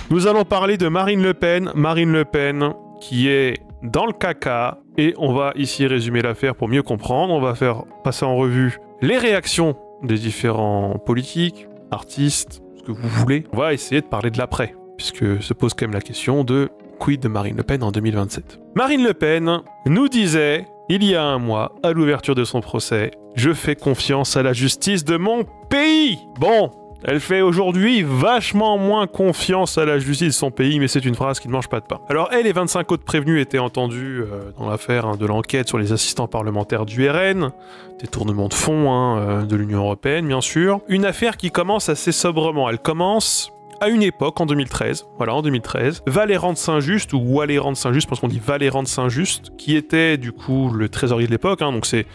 Nous allons parler de Marine Le Pen. Marine Le Pen qui est dans le caca. Et on va ici résumer l'affaire pour mieux comprendre. On va faire passer en revue les réactions des différents politiques, artistes, ce que vous voulez. On va essayer de parler de l'après, puisque se pose quand même la question de quid de Marine Le Pen en 2027. Marine Le Pen nous disait, il y a un mois, à l'ouverture de son procès, « Je fais confiance à la justice de mon pays !» Bon, elle fait aujourd'hui vachement moins confiance à la justice de son pays, mais c'est une phrase qui ne mange pas de pain. Alors elle et 25 autres prévenus étaient entendus dans l'affaire de l'enquête sur les assistants parlementaires du RN, détournement de fonds de l'Union européenne bien sûr. Une affaire qui commence assez sobrement, elle commence à une époque, en 2013, voilà, en 2013, Valéran de Saint-Just, ou Waléran de Saint-Just, parce qu'on dit Valéran de Saint-Just, qui était du coup le trésorier de l'époque, donc c'est,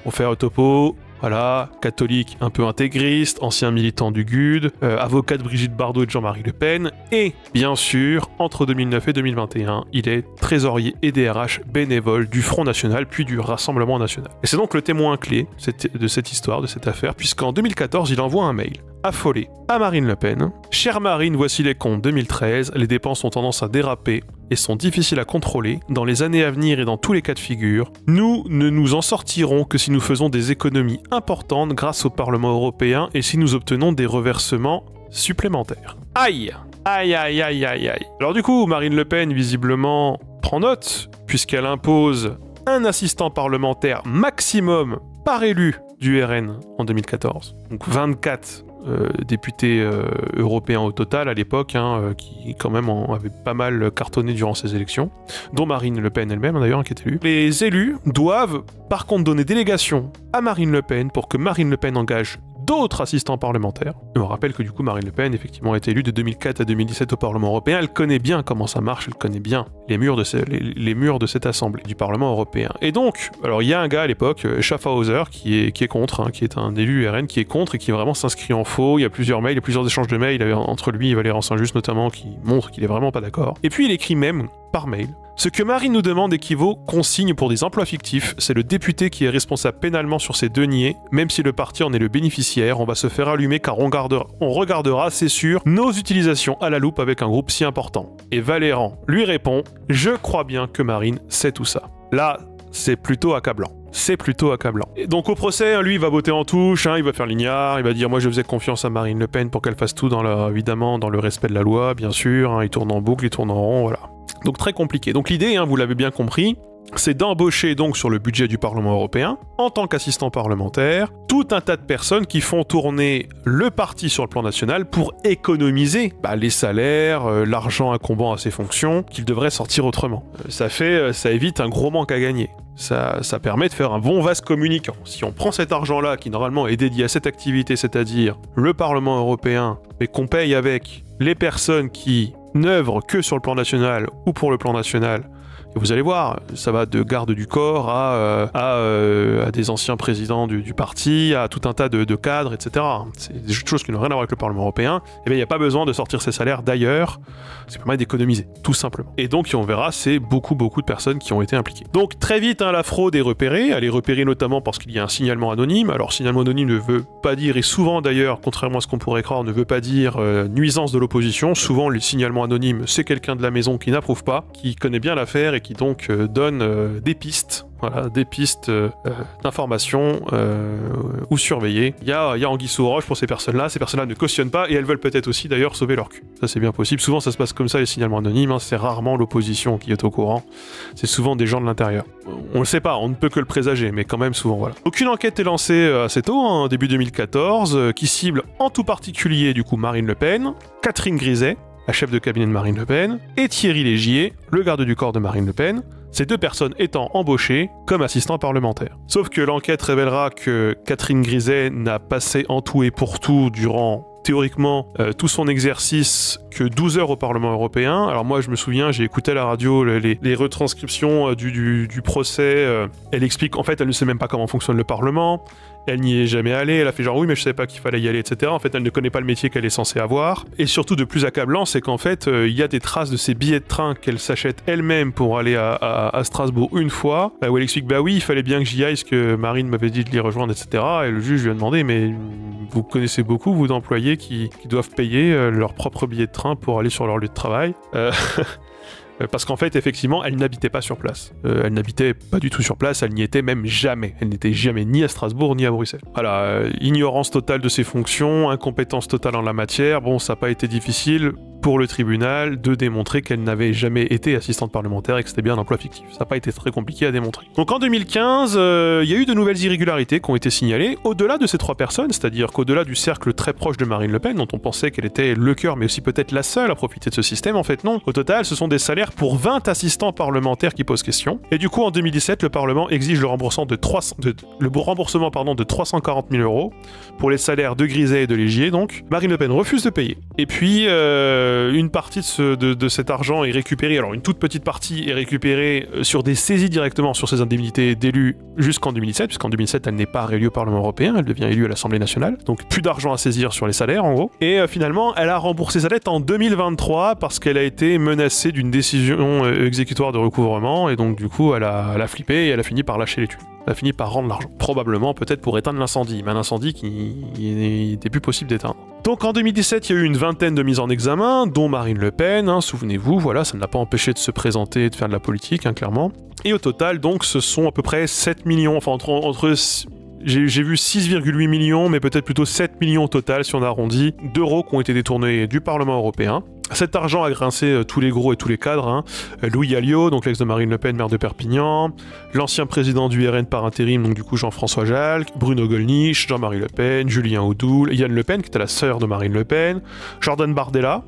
on fait un topo, voilà, catholique un peu intégriste, ancien militant du GUD, avocat de Brigitte Bardot et de Jean-Marie Le Pen, et bien sûr, entre 2009 et 2021, il est trésorier et DRH bénévole du Front National, puis du Rassemblement National. Et c'est donc le témoin clé de cette histoire, de cette affaire, puisqu'en 2014, il envoie un mail affolé à Marine Le Pen. « Chère Marine, voici les comptes 2013, les dépenses ont tendance à déraper et sont difficiles à contrôler. Dans les années à venir et dans tous les cas de figure, nous ne nous en sortirons que si nous faisons des économies importantes grâce au Parlement européen et si nous obtenons des reversements supplémentaires. » Aïe! Aïe aïe aïe aïe aïe. Alors du coup, Marine Le Pen visiblement prend note, puisqu'elle impose un assistant parlementaire maximum par élu du RN en 2014. Donc 24 députés européens au total à l'époque, qui quand même avaient pas mal cartonné durant ces élections, dont Marine Le Pen elle-même d'ailleurs, qui est élue. Les élus doivent par contre donner délégation à Marine Le Pen pour que Marine Le Pen engage d'autres assistants parlementaires. Et on rappelle que du coup Marine Le Pen effectivement a été élue de 2004 à 2017 au Parlement européen, elle connaît bien comment ça marche, elle connaît bien les murs de cette assemblée du Parlement européen. Et donc, alors il y a un gars à l'époque, Schaffhauser, qui est contre, qui est un élu RN qui est contre et qui vraiment s'inscrit en faux. Il y a plusieurs mails, il y a plusieurs échanges de mails entre lui et Valéran Saint-Just notamment, qui montrent qu'il est vraiment pas d'accord. Et puis il écrit même par mail: ce que Marine nous demande équivaut consigne pour des emplois fictifs, c'est le député qui est responsable pénalement sur ces deniers, même si le parti en est le bénéficiaire, on va se faire allumer car on regardera, c'est sûr, nos utilisations à la loupe avec un groupe si important. Et Valéran lui répond: je crois bien que Marine sait tout ça. Là, c'est plutôt accablant. C'est plutôt accablant. Et donc au procès, lui, il va botter en touche, il va faire l'ignare, il va dire « moi je faisais confiance à Marine Le Pen pour qu'elle fasse tout évidemment dans le respect de la loi, bien sûr, il tourne en boucle, il tourne en rond, voilà. » Donc très compliqué. Donc l'idée, vous l'avez bien compris, c'est d'embaucher donc sur le budget du Parlement européen, en tant qu'assistant parlementaire, tout un tas de personnes qui font tourner le parti sur le plan national pour économiser les salaires, l'argent incombant à ses fonctions, qu'il devrait sortir autrement. Ça évite un gros manque à gagner. Ça permet de faire un bon vase communicant. Si on prend cet argent-là, qui normalement est dédié à cette activité, c'est-à-dire le Parlement européen, mais qu'on paye avec les personnes qui n'œuvrent que sur le plan national ou pour le plan national, et vous allez voir, ça va de garde du corps à des anciens présidents du parti, à tout un tas de cadres, etc. C'est des choses qui n'ont rien à voir avec le Parlement européen. Et bien, il n'y a pas besoin de sortir ces salaires d'ailleurs. Ça permet d'économiser, tout simplement. Et donc, on verra, c'est beaucoup de personnes qui ont été impliquées. Donc, très vite, la fraude est repérée. Elle est repérée notamment parce qu'il y a un signalement anonyme. Alors, signalement anonyme ne veut pas dire, et souvent d'ailleurs, contrairement à ce qu'on pourrait croire, ne veut pas dire nuisance de l'opposition. Souvent, le signalement anonyme, c'est quelqu'un de la maison qui n'approuve pas, qui connaît bien l'affaire et qui donc donne des pistes. Voilà, des pistes d'information ou surveiller. Il y a anguille sous roche pour ces personnes-là. Ces personnes-là ne cautionnent pas et elles veulent peut-être aussi d'ailleurs sauver leur cul. Ça c'est bien possible. Souvent ça se passe comme ça les signalements anonymes. C'est rarement l'opposition qui est au courant. C'est souvent des gens de l'intérieur. On le sait pas, on ne peut que le présager, mais quand même souvent voilà. Aucune enquête est lancée assez tôt, début 2014, qui cible en tout particulier du coup Marine Le Pen, Catherine Griset, la chef de cabinet de Marine Le Pen, et Thierry Légier, le garde du corps de Marine Le Pen, ces deux personnes étant embauchées comme assistants parlementaires. Sauf que l'enquête révélera que Catherine Griset n'a passé en tout et pour tout durant théoriquement tout son exercice que 12 heures au Parlement européen. Alors moi je me souviens, j'ai écouté à la radio les retranscriptions du procès. Elle explique en fait elle ne sait même pas comment fonctionne le Parlement. Elle n'y est jamais allée, elle a fait genre oui mais je savais pas qu'il fallait y aller, etc. En fait elle ne connaît pas le métier qu'elle est censée avoir. Et surtout de plus accablant, c'est qu'en fait il y a des traces de ses billets de train qu'elle s'achète elle-même pour aller à Strasbourg une fois, où elle explique bah oui il fallait bien que j'y aille parce que Marine m'avait dit de les rejoindre, etc. Et le juge lui a demandé mais vous connaissez beaucoup vous d'employés qui doivent payer leur propre billet de train pour aller sur leur lieu de travail. Parce qu'en fait, effectivement, elle n'habitait pas sur place. Elle n'habitait pas du tout sur place, elle n'y était même jamais. Elle n'était jamais ni à Strasbourg ni à Bruxelles. Voilà, ignorance totale de ses fonctions, incompétence totale en la matière. Bon, ça n'a pas été difficile pour le tribunal de démontrer qu'elle n'avait jamais été assistante parlementaire et que c'était bien un emploi fictif. Ça n'a pas été très compliqué à démontrer. Donc en 2015, il y a eu de nouvelles irrégularités qui ont été signalées au-delà de ces 3 personnes, c'est-à-dire qu'au-delà du cercle très proche de Marine Le Pen, dont on pensait qu'elle était le cœur, mais aussi peut-être la seule à profiter de ce système, en fait non. Au total, ce sont des salaires pour 20 assistants parlementaires qui posent question. Et du coup, en 2017, le Parlement exige le remboursement de 340 000 euros pour les salaires de Griset et de Légier, donc. Marine Le Pen refuse de payer. Et puis, une partie de cet argent est récupérée, alors une toute petite partie est récupérée sur des saisies directement sur ses indemnités d'élus jusqu'en 2017, puisqu'en 2007 elle n'est pas réélue au Parlement européen, elle devient élue à l'Assemblée nationale, donc plus d'argent à saisir sur les salaires en gros. Et finalement elle a remboursé sa dette en 2023 parce qu'elle a été menacée d'une décision exécutoire de recouvrement, et donc du coup elle a flippé et elle a fini par lâcher les thunes. Elle a fini par rendre l'argent. Probablement, peut-être pour éteindre l'incendie, mais un incendie qui n'était plus possible d'éteindre. Donc en 2017, il y a eu une vingtaine de mises en examen, dont Marine Le Pen, souvenez-vous, voilà, ça ne l'a pas empêché de se présenter et de faire de la politique, clairement. Et au total, donc, ce sont à peu près 7 millions, enfin entre j'ai vu 6,8 millions, mais peut-être plutôt 7 millions au total, si on arrondit, d'euros qui ont été détournés du Parlement européen. Cet argent a grincé tous les gros et tous les cadres. Louis Alliot, donc l'ex de Marine Le Pen, maire de Perpignan, l'ancien président du RN par intérim, donc du coup Jean-François Jalc, Bruno Gollnisch, Jean-Marie Le Pen, Julien Audoul, Yann Le Pen, qui était la sœur de Marine Le Pen, Jordan Bardella,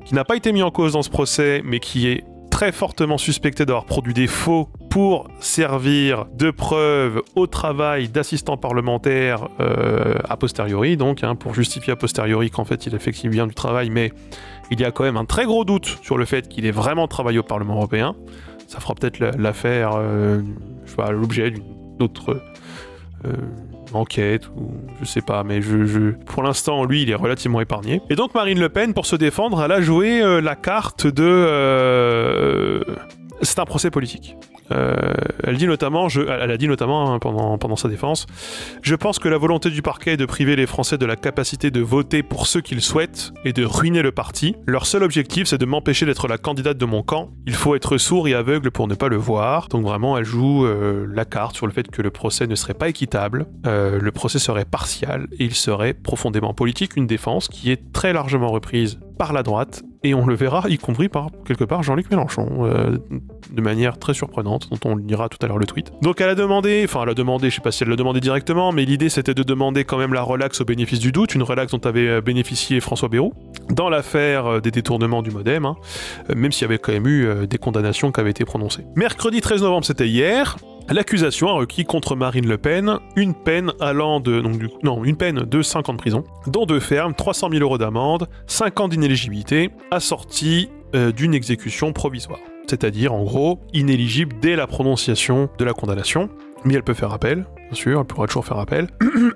qui n'a pas été mis en cause dans ce procès, mais qui est très fortement suspecté d'avoir produit des faux pour servir de preuve au travail d'assistant parlementaire a posteriori, donc pour justifier a posteriori qu'en fait il effectue bien du travail, mais il y a quand même un très gros doute sur le fait qu'il ait vraiment travaillé au Parlement européen. Ça fera peut-être l'affaire, l'objet d'une autre enquête, ou je sais pas, mais pour l'instant, lui, il est relativement épargné. Et donc Marine Le Pen, pour se défendre, elle a joué la carte de... c'est un procès politique. Elle a dit notamment pendant sa défense, je pense que la volonté du parquet est de priver les Français de la capacité de voter pour ceux qu'ils souhaitent et de ruiner le parti. Leur seul objectif, c'est de m'empêcher d'être la candidate de mon camp. Il faut être sourd et aveugle pour ne pas le voir. Donc vraiment, elle joue la carte sur le fait que le procès ne serait pas équitable, le procès serait partial et il serait profondément politique, une défense qui est très largement reprise par la droite, et on le verra, y compris par, quelque part, Jean-Luc Mélenchon, de manière très surprenante, dont on lira tout à l'heure le tweet. Donc je sais pas si elle l'a demandé directement, mais l'idée c'était de demander quand même la relaxe au bénéfice du doute, une relaxe dont avait bénéficié François Bayrou, dans l'affaire des détournements du Modem, même s'il y avait quand même eu des condamnations qui avaient été prononcées. Mercredi 13 novembre, c'était hier, l'accusation a requis contre Marine Le Pen une peine de 5 ans de prison, dont 2 fermes, 300 000 euros d'amende, 5 ans d'inéligibilité, assortie d'une exécution provisoire. C'est-à-dire, en gros, inéligible dès la prononciation de la condamnation. Mais elle peut faire appel, bien sûr, elle pourra toujours faire appel.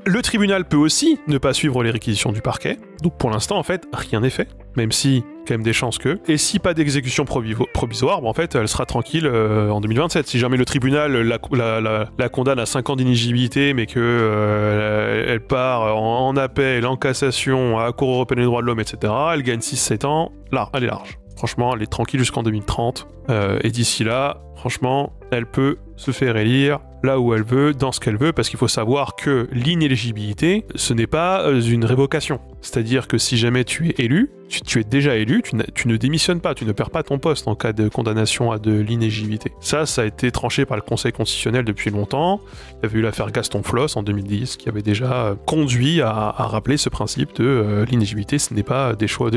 Le tribunal peut aussi ne pas suivre les réquisitions du parquet. Donc pour l'instant, en fait, rien n'est fait, même si quand même des chances que. Et si pas d'exécution provisoire, en fait, elle sera tranquille en 2027. Si jamais le tribunal la condamne à 5 ans d'inéligibilité, mais que elle part en appel, en cassation, à la Cour européenne des droits de l'homme, etc., elle gagne 6-7 ans, là, elle est large. Franchement, elle est tranquille jusqu'en 2030. Et d'ici là, franchement, elle peut se faire élire là où elle veut, dans ce qu'elle veut, parce qu'il faut savoir que l'inéligibilité, ce n'est pas une révocation. C'est-à-dire que si jamais tu es élu, tu es déjà élu, tu ne démissionnes pas, tu ne perds pas ton poste en cas de condamnation à de l'inéligibilité. Ça a été tranché par le Conseil constitutionnel depuis longtemps. Il y avait eu l'affaire Gaston Floss en 2010 qui avait déjà conduit à rappeler ce principe de l'inéligibilité, ce n'est pas des choix,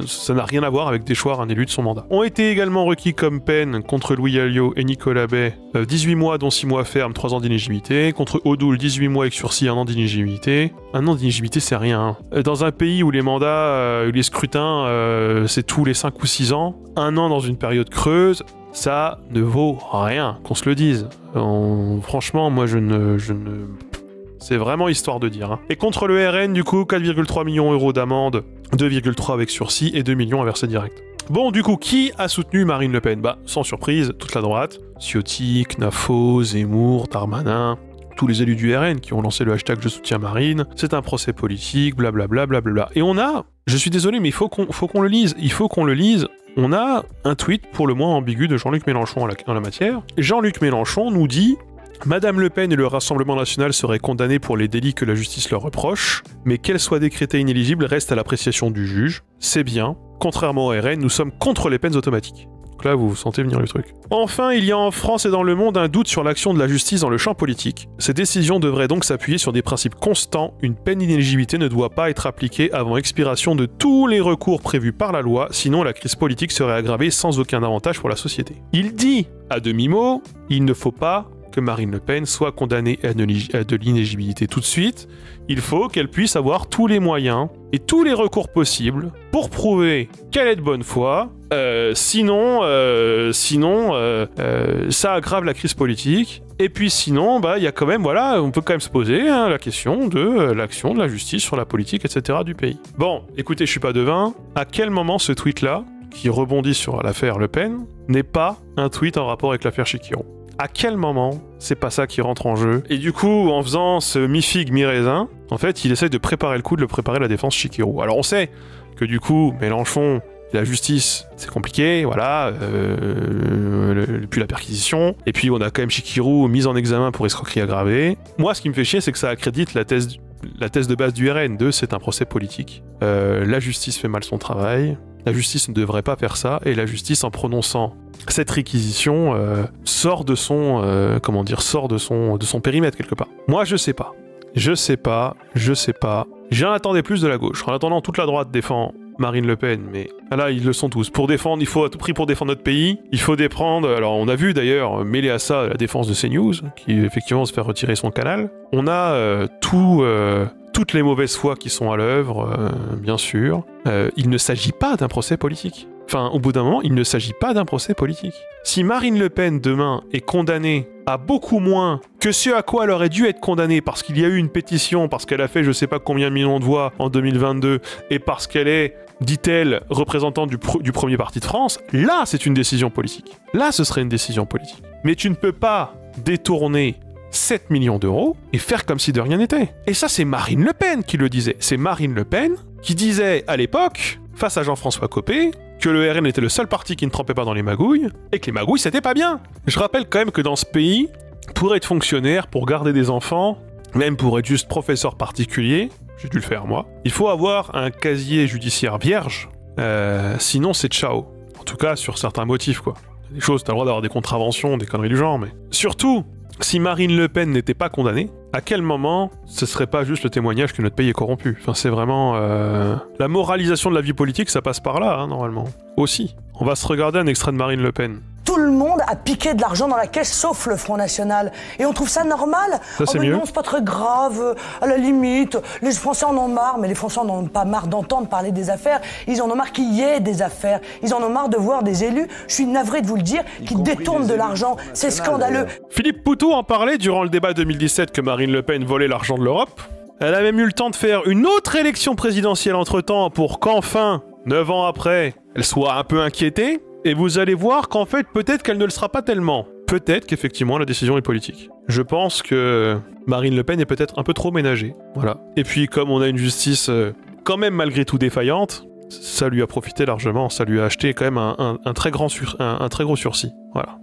ça n'a rien à voir avec déchoir un élu de son mandat. Ont été également requis comme peine contre Louis Alliot et Nicolas Bay 18 mois dont 6 mois ferme, 3 ans d'inéligibilité, contre Audoul 18 mois avec sursis, 1 an d'inéligibilité. 1 an d'inéligibilité, c'est rien. Dans un pays où les mandats, les scrutins, c'est tous les 5 ou 6 ans, 1 an dans une période creuse, ça ne vaut rien, qu'on se le dise. Franchement, moi je ne C'est vraiment histoire de dire. Hein. Et contre le RN, du coup, 4,3 millions d'euros d'amende, 2,3 avec sursis et 2 millions à verser direct. Bon, du coup, qui a soutenu Marine Le Pen? Bah, sans surprise, toute la droite. Ciotti, Knafo, Zemmour, Darmanin, tous les élus du RN qui ont lancé le hashtag « Je soutiens Marine », c'est un procès politique, blablabla, blablabla. Et on a, je suis désolé, mais il faut qu'on le lise, on a un tweet pour le moins ambigu de Jean-Luc Mélenchon en la matière. Jean-Luc Mélenchon nous dit « Madame Le Pen et le Rassemblement National seraient condamnés pour les délits que la justice leur reproche, mais qu'elles soient décrétées inéligibles reste à l'appréciation du juge. C'est bien. Contrairement au RN, nous sommes contre les peines automatiques. » Donc là, vous sentez venir le truc. Enfin, il y a en France et dans le monde un doute sur l'action de la justice dans le champ politique. Ces décisions devraient donc s'appuyer sur des principes constants. Une peine d'inéligibilité ne doit pas être appliquée avant expiration de tous les recours prévus par la loi, sinon la crise politique serait aggravée sans aucun avantage pour la société. Il dit, à demi-mot, il ne faut pas que Marine Le Pen soit condamnée à de l'inéligibilité tout de suite, il faut qu'elle puisse avoir tous les moyens et tous les recours possibles pour prouver qu'elle est de bonne foi, sinon, ça aggrave la crise politique, et puis sinon, bah, il y a quand même, voilà, on peut quand même se poser la question de l'action de la justice sur la politique, etc. du pays. Bon, écoutez, je suis pas devin, à quel moment ce tweet-là, qui rebondit sur l'affaire Le Pen, n'est pas un tweet en rapport avec l'affaire Chikiro? À quel moment c'est pas ça qui rentre en jeu? Et du coup, en faisant ce mi-figue, mi-raisin, en fait, il essaye de préparer le coup, de le préparer la défense Chikiro. Alors on sait que du coup, Mélenchon, la justice, c'est compliqué, voilà, puis la perquisition, et puis on a quand même Chikiro mise en examen pour escroquerie aggravée. Moi, ce qui me fait chier, c'est que ça accrédite la thèse de base du RN, c'est un procès politique. La justice fait mal son travail, la justice ne devrait pas faire ça, et la justice, en prononçant cette réquisition, sort de son périmètre quelque part. Moi, je sais pas. J'en attendais plus de la gauche. En attendant, toute la droite défend Marine Le Pen, mais là, ils le sont tous. Pour défendre, il faut à tout prix pour défendre notre pays, il faut défendre... Alors, on a vu d'ailleurs, mêler à ça la défense de CNews, qui effectivement se fait retirer son canal. On a toutes les mauvaises foi qui sont à l'œuvre, bien sûr. Il ne s'agit pas d'un procès politique. Enfin, au bout d'un moment, il ne s'agit pas d'un procès politique. Si Marine Le Pen, demain, est condamnée à beaucoup moins que ce à quoi elle aurait dû être condamnée parce qu'il y a eu une pétition, parce qu'elle a fait je sais pas combien de millions de voix en 2022, et parce qu'elle est, dit-elle, représentante du premier parti de France, là, c'est une décision politique. Là, ce serait une décision politique. Mais tu ne peux pas détourner 7 millions d'euros et faire comme si de rien n'était. Et ça, c'est Marine Le Pen qui le disait. C'est Marine Le Pen qui disait à l'époque, face à Jean-François Copé, que le RN était le seul parti qui ne trempait pas dans les magouilles, et que les magouilles, c'était pas bien. Je rappelle quand même que dans ce pays, pour être fonctionnaire, pour garder des enfants, même pour être juste professeur particulier, j'ai dû le faire moi, il faut avoir un casier judiciaire vierge, sinon c'est ciao. En tout cas, sur certains motifs, quoi. Des choses, t'as le droit d'avoir des contraventions, des conneries du genre, mais... Surtout, si Marine Le Pen n'était pas condamnée, à quel moment ce serait pas juste le témoignage que notre pays est corrompu? Enfin, c'est vraiment... La moralisation de la vie politique, ça passe par là, hein, normalement. Aussi. On va se regarder un extrait de Marine Le Pen. Tout le monde a piqué de l'argent dans la caisse, sauf le Front National. Et on trouve ça normal. Ça, c'est mieux. Non, c'est pas très grave, à la limite. Les Français en ont marre, mais les Français en ont pas marre d'entendre parler des affaires. Ils en ont marre qu'il y ait des affaires. Ils en ont marre de voir des élus, je suis navré de vous le dire, qui détournent de l'argent. C'est scandaleux. Philippe Poutou en parlait durant le débat 2017 que Marine Le Pen volait l'argent de l'Europe. Elle a même eu le temps de faire une autre élection présidentielle entre-temps pour qu'enfin, 9 ans après, elle soit un peu inquiétée. Et vous allez voir qu'en fait, peut-être qu'elle ne le sera pas tellement. Peut-être qu'effectivement, la décision est politique. Je pense que Marine Le Pen est peut-être un peu trop ménagée. Voilà. Et puis, comme on a une justice quand même malgré tout défaillante, ça lui a profité largement. Ça lui a acheté quand même un très gros sursis. Voilà.